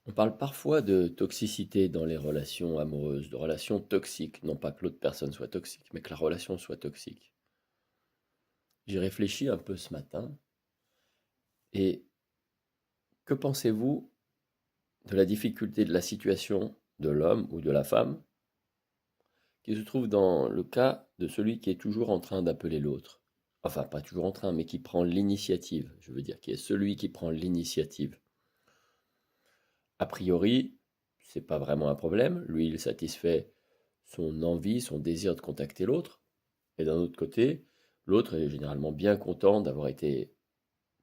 On parle parfois de toxicité dans les relations amoureuses, de relations toxiques. Non pas que l'autre personne soit toxique, mais que la relation soit toxique. J'ai réfléchi un peu ce matin et que pensez-vous de la difficulté de la situation de l'homme ou de la femme qui se trouve dans le cas de celui qui est toujours en train d'appeler l'autre? Enfin, pas toujours en train, mais qui prend l'initiative. Je veux dire, qui est celui qui prend l'initiative. A priori, c'est pas vraiment un problème. Lui, il satisfait son envie, son désir de contacter l'autre. Et d'un autre côté, l'autre est généralement bien content d'avoir été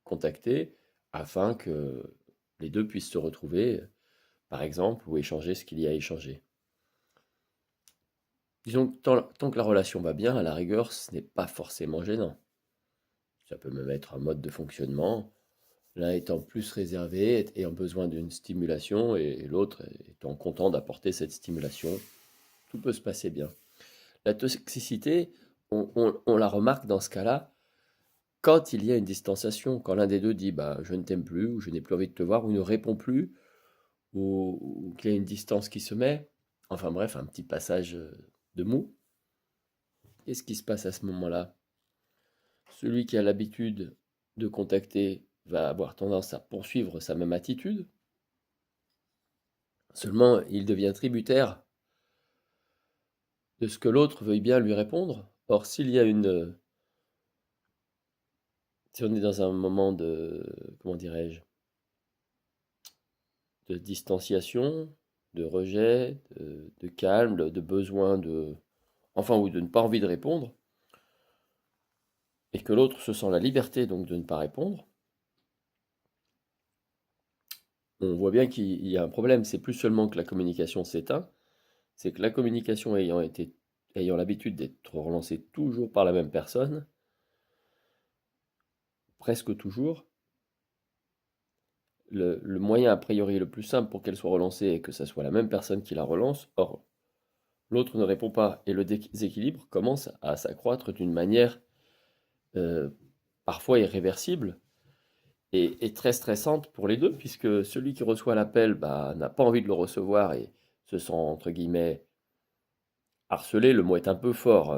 contacté afin que les deux puissent se retrouver, par exemple, ou échanger ce qu'il y a à échanger. Disons que tant que la relation va bien, à la rigueur, ce n'est pas forcément gênant. Ça peut même être un mode de fonctionnement, l'un étant plus réservé, ayant besoin d'une stimulation, et l'autre étant content d'apporter cette stimulation. Tout peut se passer bien. La toxicité, on la remarque dans ce cas-là quand il y a une distanciation, quand l'un des deux dit bah, je ne t'aime plus, ou je n'ai plus envie de te voir, ou ne répond plus, ou qu'il y a une distance qui se met, enfin bref, un petit passage de mou, qu'est-ce qui se passe à ce moment-là? Celui qui a l'habitude de contacter va avoir tendance à poursuivre sa même attitude, seulement il devient tributaire de ce que l'autre veuille bien lui répondre. Or, si on est dans un moment de, comment dirais-je, de distanciation, de rejet, de calme, de besoin de, enfin, ou de ne pas envie de répondre, et que l'autre se sent la liberté donc de ne pas répondre, on voit bien qu'il y a un problème. C'est plus seulement que la communication s'éteint, c'est que la communication ayant l'habitude d'être relancée toujours par la même personne, presque toujours, le moyen a priori le plus simple pour qu'elle soit relancée est que ça soit la même personne qui la relance. Or, l'autre ne répond pas et le déséquilibre commence à s'accroître d'une manière euh, parfois irréversible et très stressante pour les deux, puisque celui qui reçoit l'appel bah, n'a pas envie de le recevoir et se sent, entre guillemets, harcelé, le mot est un peu fort,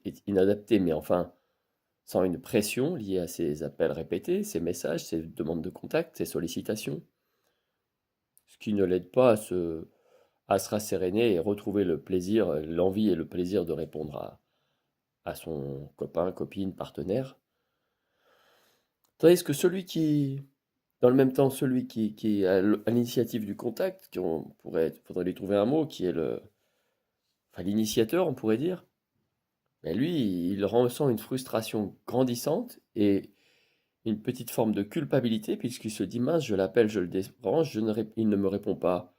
est inadapté, mais enfin, sent une pression liée à ces appels répétés, ces messages, ces demandes de contact, ces sollicitations, ce qui ne l'aide pas à se rasséréner et retrouver le plaisir, l'envie et le plaisir de répondre à son copain, copine, partenaire. Tandis que dans le même temps, celui qui est à l'initiative du contact, faudrait lui trouver un mot, qui est enfin, l'initiateur, on pourrait dire, mais lui, il ressent une frustration grandissante et une petite forme de culpabilité, puisqu'il se dit, mince, je l'appelle, je le dérange, il ne me répond pas.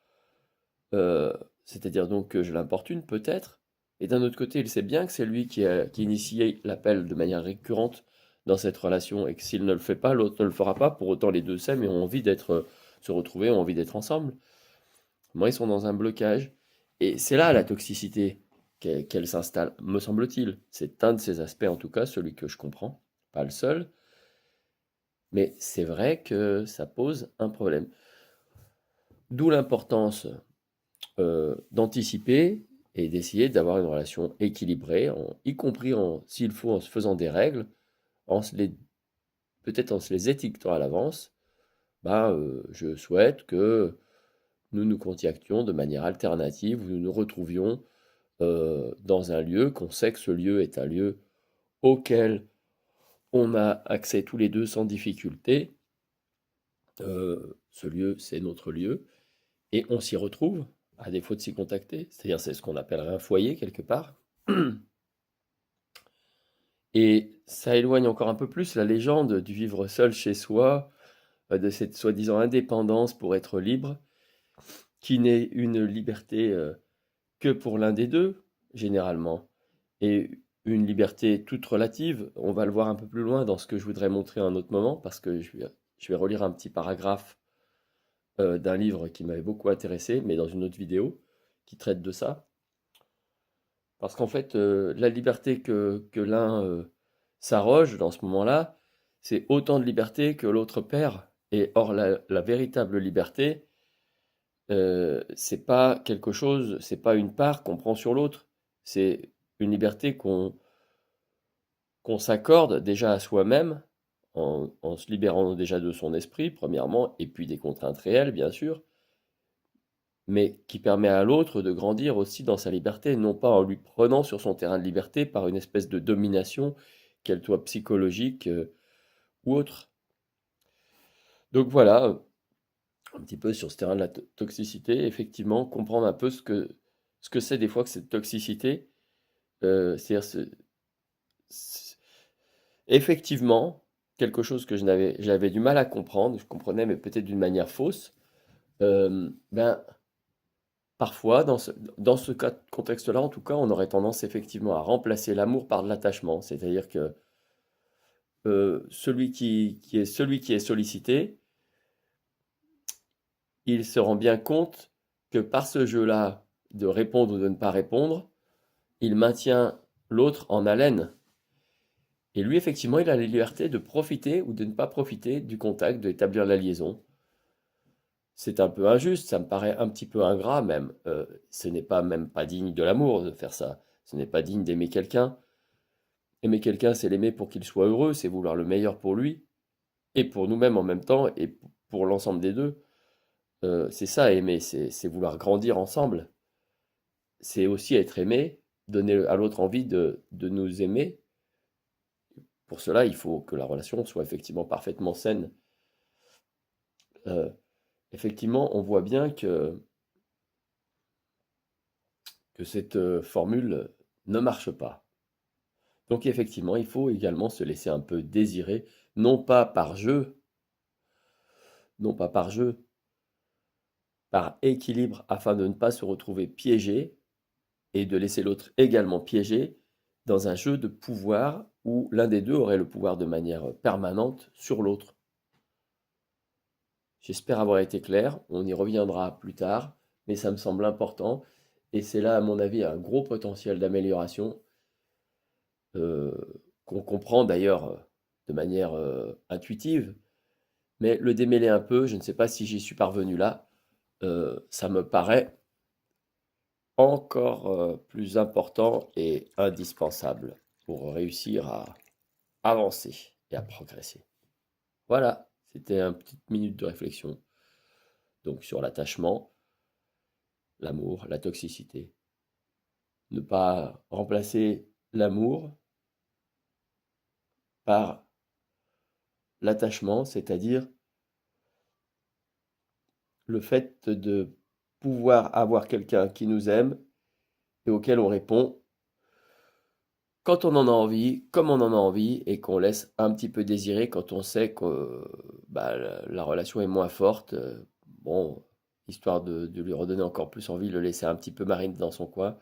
Euh, C'est-à-dire donc que je l'importune peut-être. Et d'un autre côté, il sait bien que c'est lui qui initié l'appel de manière récurrente dans cette relation et que s'il ne le fait pas, l'autre ne le fera pas. Pour autant, les deux s'aiment et ont envie se retrouver, ont envie d'être ensemble. Moi, ils sont dans un blocage. Et c'est là la toxicité qu'elle s'installe, me semble-t-il. C'est un de ces aspects, en tout cas, celui que je comprends, pas le seul. Mais c'est vrai que ça pose un problème. D'où l'importance d'anticiper et d'essayer d'avoir une relation équilibrée, y compris s'il faut en se faisant des règles, en se les, peut-être en se les étiquetant à l'avance. Bah, je souhaite que nous nous contactions de manière alternative, où nous nous retrouvions dans un lieu, qu'on sait que ce lieu est un lieu auquel on a accès tous les deux sans difficulté. Ce lieu, c'est notre lieu, et on s'y retrouve, à défaut de s'y contacter. C'est-à-dire, c'est ce qu'on appellerait un foyer, quelque part. Et ça éloigne encore un peu plus la légende du vivre seul chez soi, de cette soi-disant indépendance pour être libre, qui n'est une liberté que pour l'un des deux, généralement, et une liberté toute relative. On va le voir un peu plus loin dans ce que je voudrais montrer à un autre moment, parce que je vais relire un petit paragraphe d'un livre qui m'avait beaucoup intéressé, mais dans une autre vidéo, qui traite de ça. Parce qu'en fait, la liberté que l'un s'arroge dans ce moment-là, c'est autant de liberté que l'autre perd. Et or, la véritable liberté, c'est pas quelque chose, c'est pas une part qu'on prend sur l'autre. C'est une liberté qu'on s'accorde déjà à soi-même en se libérant déjà de son esprit, premièrement, et puis des contraintes réelles, bien sûr, mais qui permet à l'autre de grandir aussi dans sa liberté, non pas en lui prenant sur son terrain de liberté par une espèce de domination, qu'elle soit psychologique ou autre. Donc voilà, un petit peu sur ce terrain de la toxicité, effectivement, comprendre un peu ce que c'est des fois que cette toxicité, c'est-à-dire effectivement, quelque chose que j'avais du mal à comprendre, je comprenais, mais peut-être d'une manière fausse, ben, parfois, dans ce contexte-là, en tout cas, on aurait tendance effectivement à remplacer l'amour par de l'attachement. C'est-à-dire que celui qui est sollicité, il se rend bien compte que par ce jeu-là, de répondre ou de ne pas répondre, il maintient l'autre en haleine. Et lui, effectivement, il a la liberté de profiter ou de ne pas profiter du contact, d'établir la liaison. C'est un peu injuste, ça me paraît un petit peu ingrat même. Ce n'est pas même pas digne de l'amour de faire ça. Ce n'est pas digne d'aimer quelqu'un. Aimer quelqu'un, c'est l'aimer pour qu'il soit heureux, c'est vouloir le meilleur pour lui et pour nous-mêmes en même temps et pour l'ensemble des deux. C'est ça aimer, c'est vouloir grandir ensemble. C'est aussi être aimé, donner à l'autre envie de nous aimer. Pour cela, il faut que la relation soit effectivement parfaitement saine. Euh, Effectivement, on voit bien que cette formule ne marche pas. Donc effectivement, il faut également se laisser un peu désirer, non pas par jeu, non pas par jeu, par équilibre afin de ne pas se retrouver piégé et de laisser l'autre également piégé dans un jeu de pouvoir où l'un des deux aurait le pouvoir de manière permanente sur l'autre. J'espère avoir été clair, on y reviendra plus tard, mais ça me semble important et c'est là, à mon avis, un gros potentiel d'amélioration euh, qu'on comprend d'ailleurs de manière intuitive, mais le démêler un peu, je ne sais pas si j'y suis parvenu là, ça me paraît encore plus important et indispensable pour réussir à avancer et à progresser. Voilà, c'était une petite minute de réflexion donc sur l'attachement, l'amour, la toxicité. Ne pas remplacer l'amour par l'attachement, c'est-à-dire le fait de pouvoir avoir quelqu'un qui nous aime et auquel on répond quand on en a envie, comme on en a envie, et qu'on laisse un petit peu désirer quand on sait que bah, la relation est moins forte. Bon, histoire de lui redonner encore plus envie, le laisser un petit peu mariner dans son coin.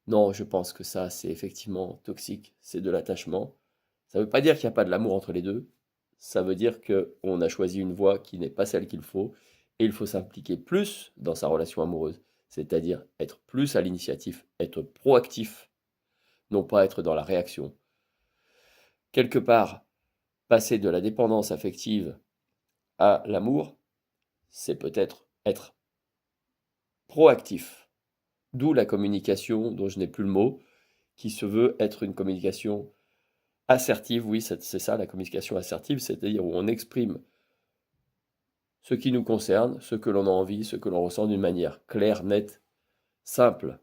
Non, je pense que ça, c'est effectivement toxique, c'est de l'attachement. Ça ne veut pas dire qu'il n'y a pas de l'amour entre les deux. Ça veut dire qu'on a choisi une voie qui n'est pas celle qu'il faut, et il faut s'impliquer plus dans sa relation amoureuse, c'est-à-dire être plus à l'initiative, être proactif, non pas être dans la réaction. Quelque part, passer de la dépendance affective à l'amour, c'est peut-être être proactif. D'où la communication, dont je n'ai plus le mot, qui se veut être une communication assertive. Oui, c'est ça la communication assertive, c'est-à-dire où on exprime ce qui nous concerne, ce que l'on a envie, ce que l'on ressent d'une manière claire, nette, simple,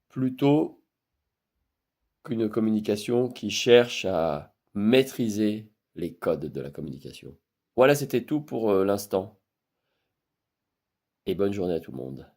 plutôt qu'une communication qui cherche à maîtriser les codes de la communication. Voilà, c'était tout pour l'instant. Et bonne journée à tout le monde.